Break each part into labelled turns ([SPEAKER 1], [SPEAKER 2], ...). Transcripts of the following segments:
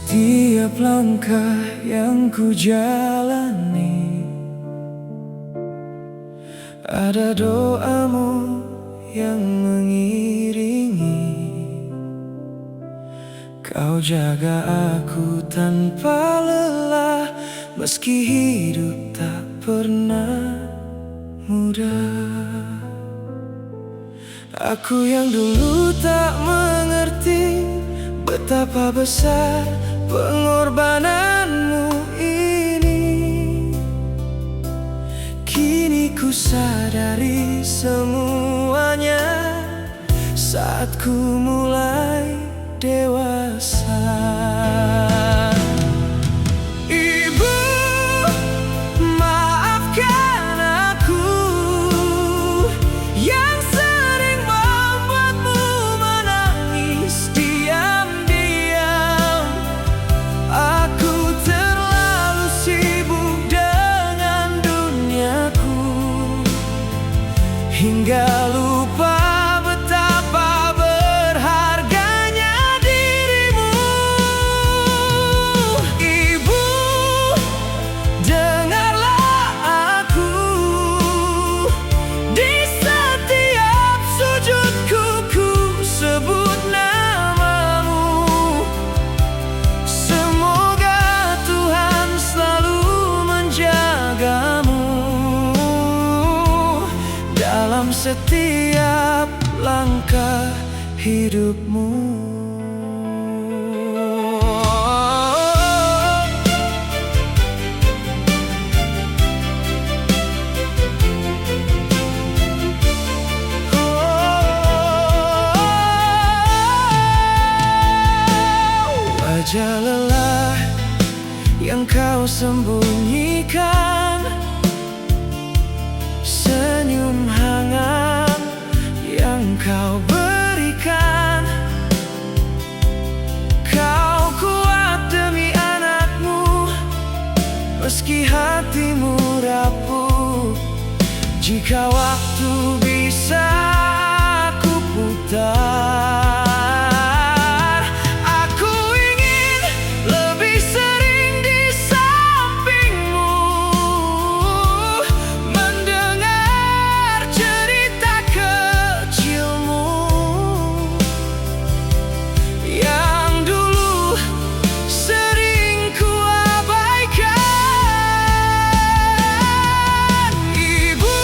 [SPEAKER 1] Setiap langkah yang ku jalani, ada doamu yang mengiringi. Kau jaga aku tanpa lelah, meski hidup tak pernah mudah. Aku yang dulu tak mengerti betapa besar pengorbananmu ini, kini ku sadari semuanya saat ku mulai dewasa. Ibu, maafkan aku yang sering membuatmu menangis diam-diam. Aku terlalu sibuk dengan duniaku hingga lupa betapa berharganya dirimu. Ibu, dengarlah aku, di setiap sujudku ku sebut namamu. Semoga Tuhan selalu menjagamu dalam setiap langkah hidupmu. Wajah lelah yang kau sembunyikan, senyum hangat yang kau berikan. Kau kuat demi anakmu, meski hatimu rapuh. Jika waktu bisa ku putar, aku ingin lebih sering di sampingmu, mendengar cerita kecilmu yang dulu sering ku abaikan. Ibu,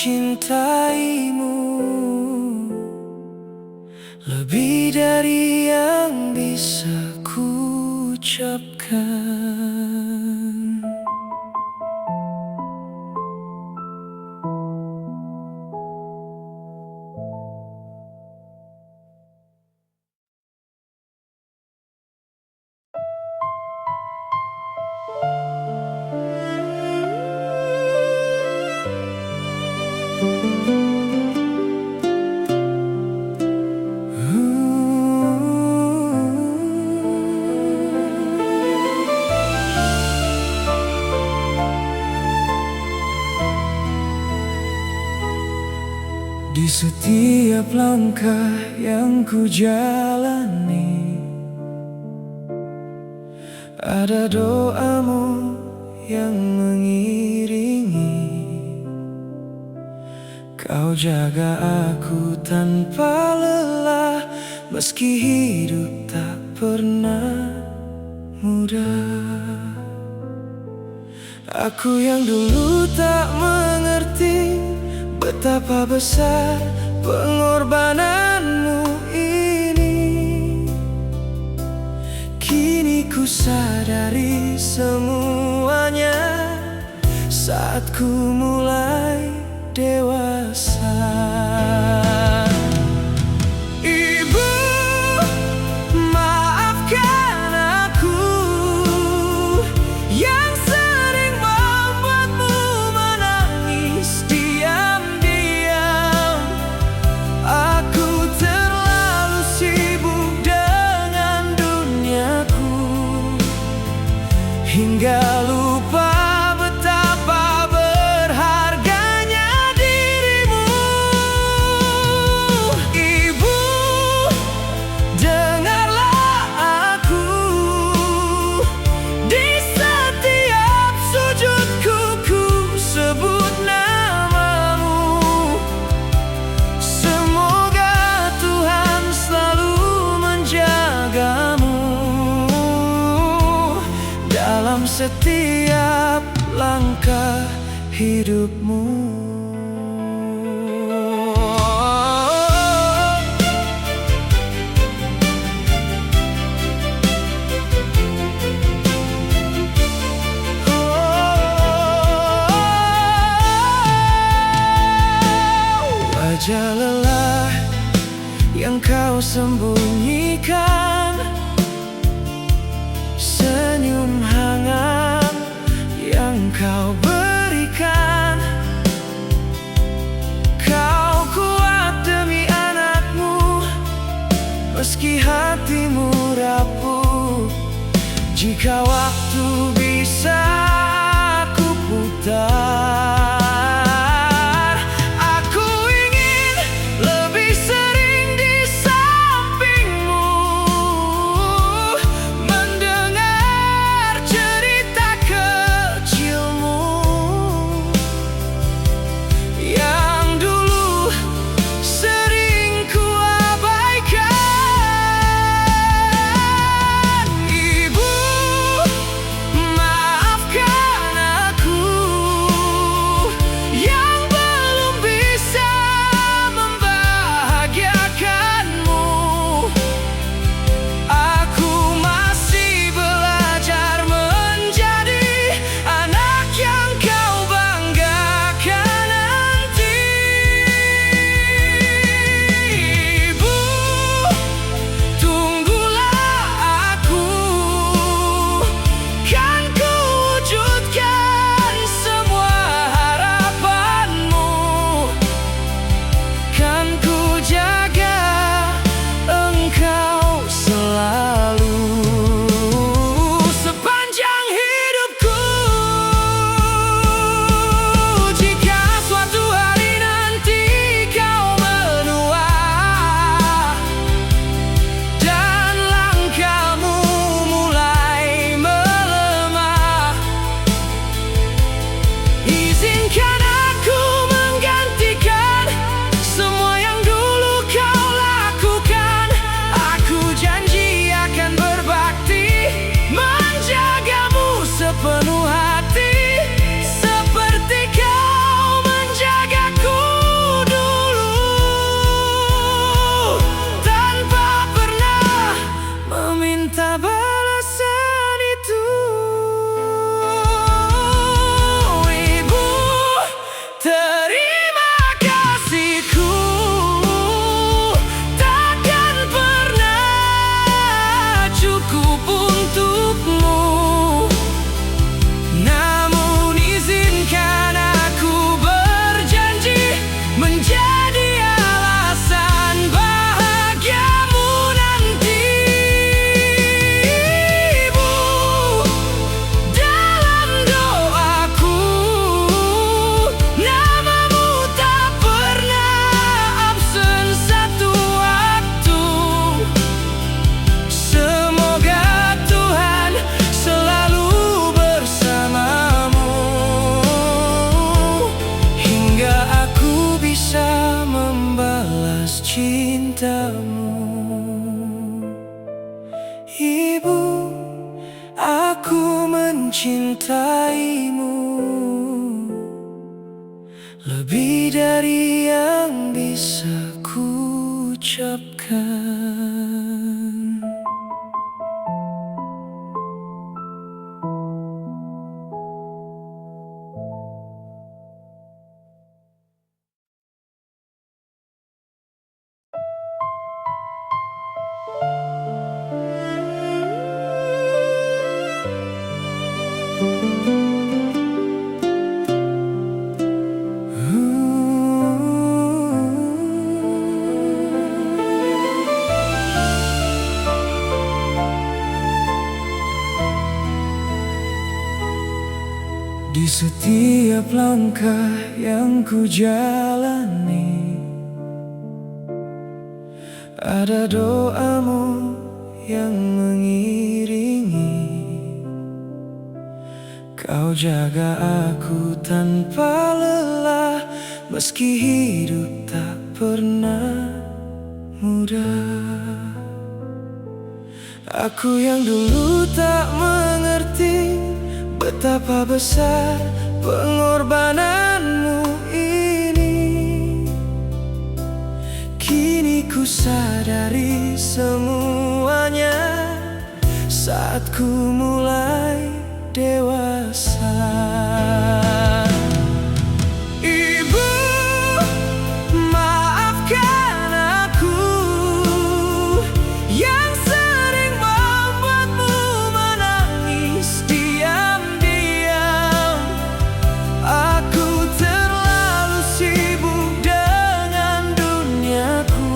[SPEAKER 1] mencintaimu lebih dari yang bisa ku ucapkan. Di setiap langkah yang ku jalani, ada doamu yang mengiringi. Kau jaga aku tanpa lelah, meski hidup tak pernah mudah. Aku yang dulu tak mengerti betapa besar pengorbananmu ini, kini ku sadari semuanya saat ku mulai dewasa. Ibu, maafkan aku yang sering membuatmu menangis diam-diam. Aku terlalu sibuk dengan duniaku hingga lupa betapa berharganya dirimu. Ibu, dengarlah aku. Di setiap sujudku ku sebut namamu. Semoga Tuhan selalu menjagamu dalam setiap langkah hidupmu. Wajah lelah yang kau sembunyikan, senyum hangat yang kau berikan. Kau kuat demi anakmu, meski hatimu rapuh. Jika waktu bisa ku putar, aku ingin lebih sering di sampingmu, mendengar cerita kecilmu yang dulu sering ku abaikan. Ibu, mencintaimu lebih dari yang bisa ku ucapkan. Di setiap langkah yang ku jalani, ada doamu yang mengiringi. Kau jaga aku tanpa lelah, meski hidup tak pernah mudah. Aku yang dulu tak mengerti betapa besar pengorbananmu ini, kini ku sadari semuanya saat ku mulai dewasa. Ibu, maafkan aku yang sering membuatmu menangis diam-diam. Aku terlalu sibuk dengan duniaku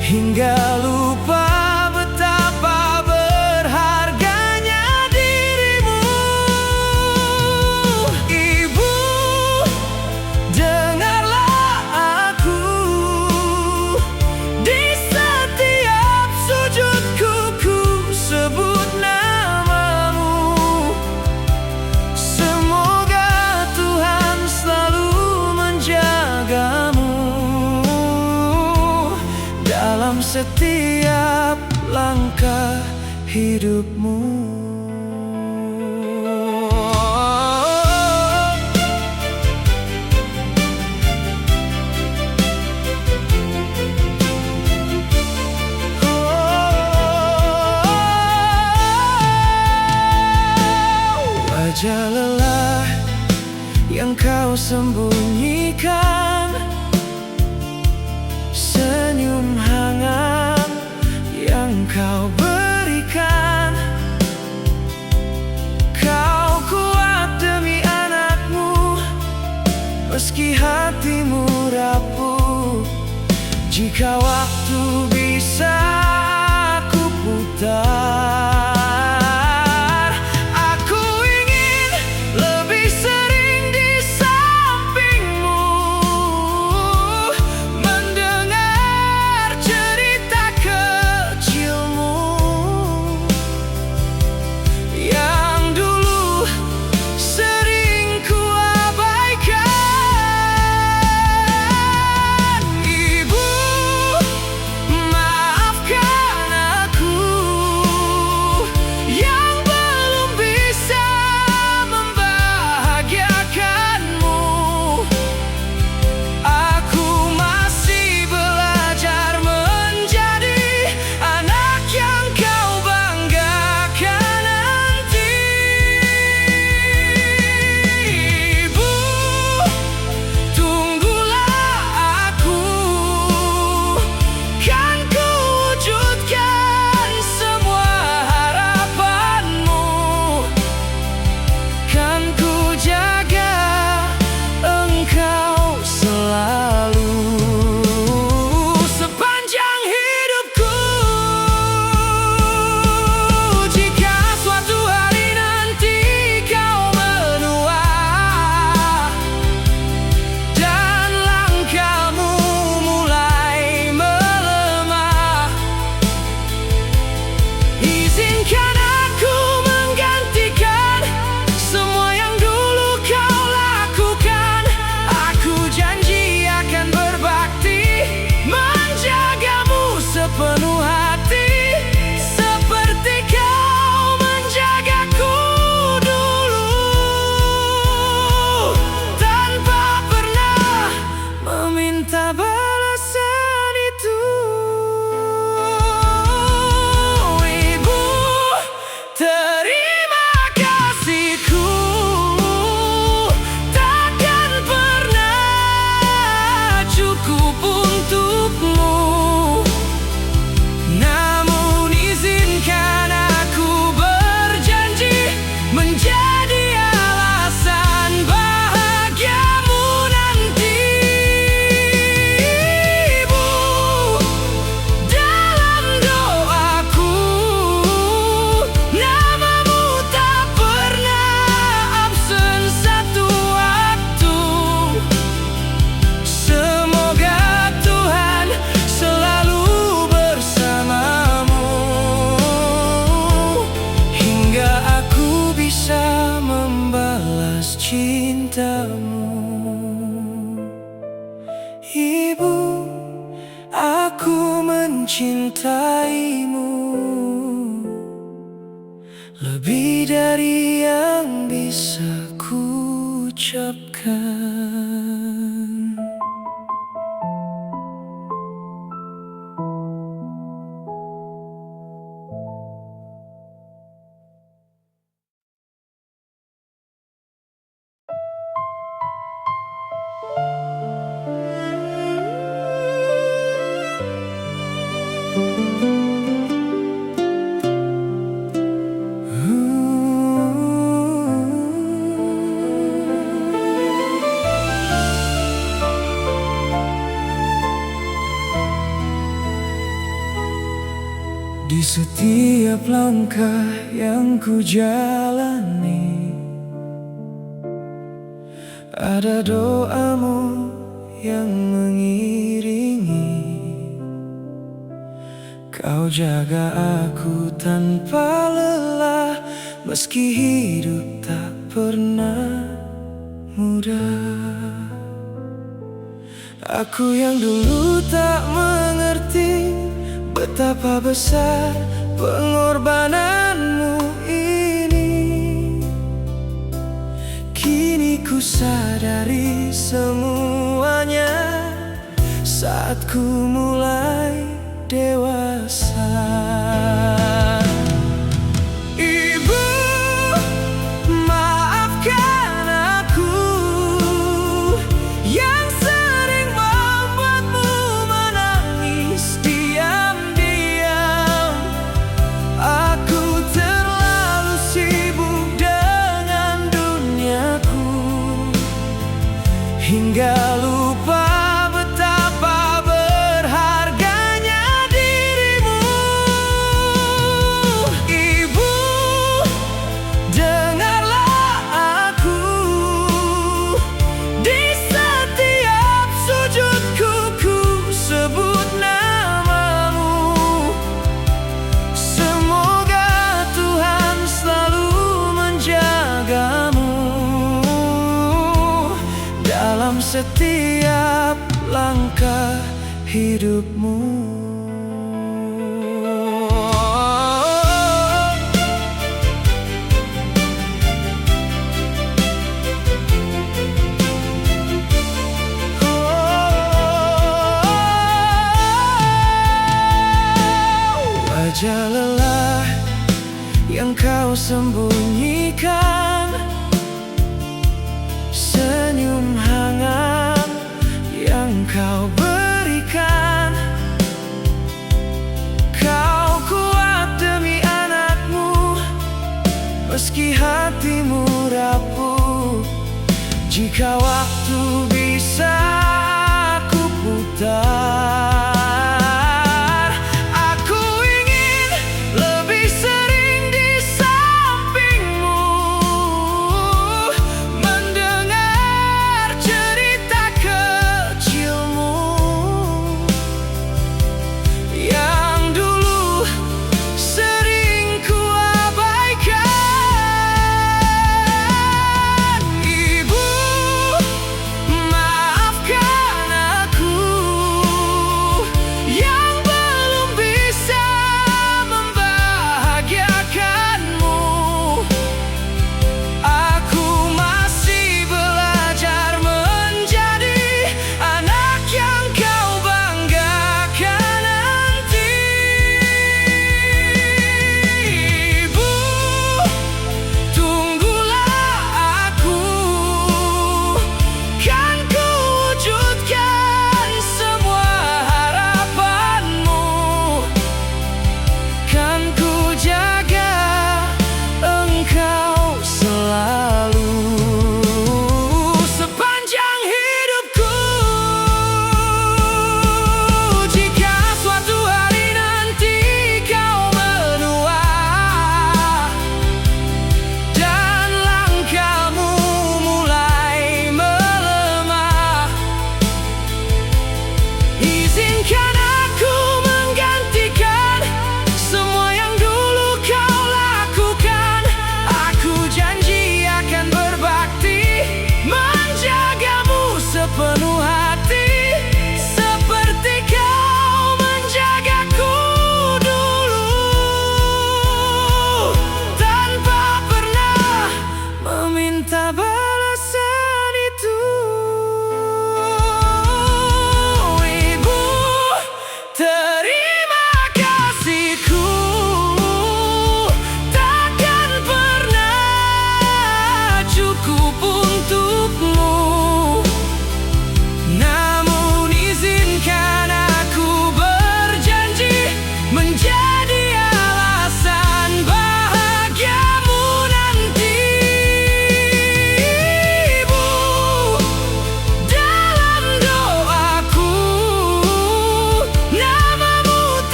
[SPEAKER 1] hingga lupa betapa berharganya dirimu. Ibu, dengarlah aku. Di setiap sujudku ku sebut namamu. Semoga Tuhan selalu menjagamu dalam setiap langkah hidupmu. Wajah lelah yang kau sembunyikan, senyum hangat yang kau berikan. Kau kuat demi anakmu, meski hatimu rapuh. Jika waktu bisa ku putar, aku ingin lebih sering di sampingmu, mendengar cerita kecilmu yang dulu sering ku abaikan. Ibu, ceritamu. Ibu, aku mencintaimu lebih dari yang bisa ku ucapkan. Di setiap langkah yang ku jalani, ada doamu yang mengiringi. Kau jaga aku tanpa lelah, meski hidup tak pernah mudah. Aku yang dulu tak mengerti betapa besar pengorbananmu ini. Kini ku sadari semuanya saat ku mulai dewasa. Ibu, maafkan aku yang sering membuatmu menangis diam-diam. Aku terlalu sibuk dengan duniaku hingga lupa betapa berharganya dirimu. Ibu, dengarlah aku. Di setiap sujudku ku sebut namamu. Semoga Tuhan selalu menjagamu dalam setiap langkah hidupmu. Wajah lelah yang kau sembunyikan, senyum hangat yang kau berikan. Kau kuat demi anakmu, meski hatimu rapuh. Jika waktu bisa ku putar, aku ingin lebih sering di sampingmu, mendengar cerita kecilmu yang dulu sering ku abaikan. Ibu,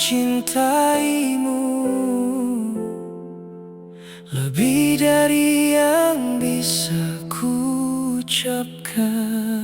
[SPEAKER 1] mencintaimu lebih dari yang bisa ku ucapkan.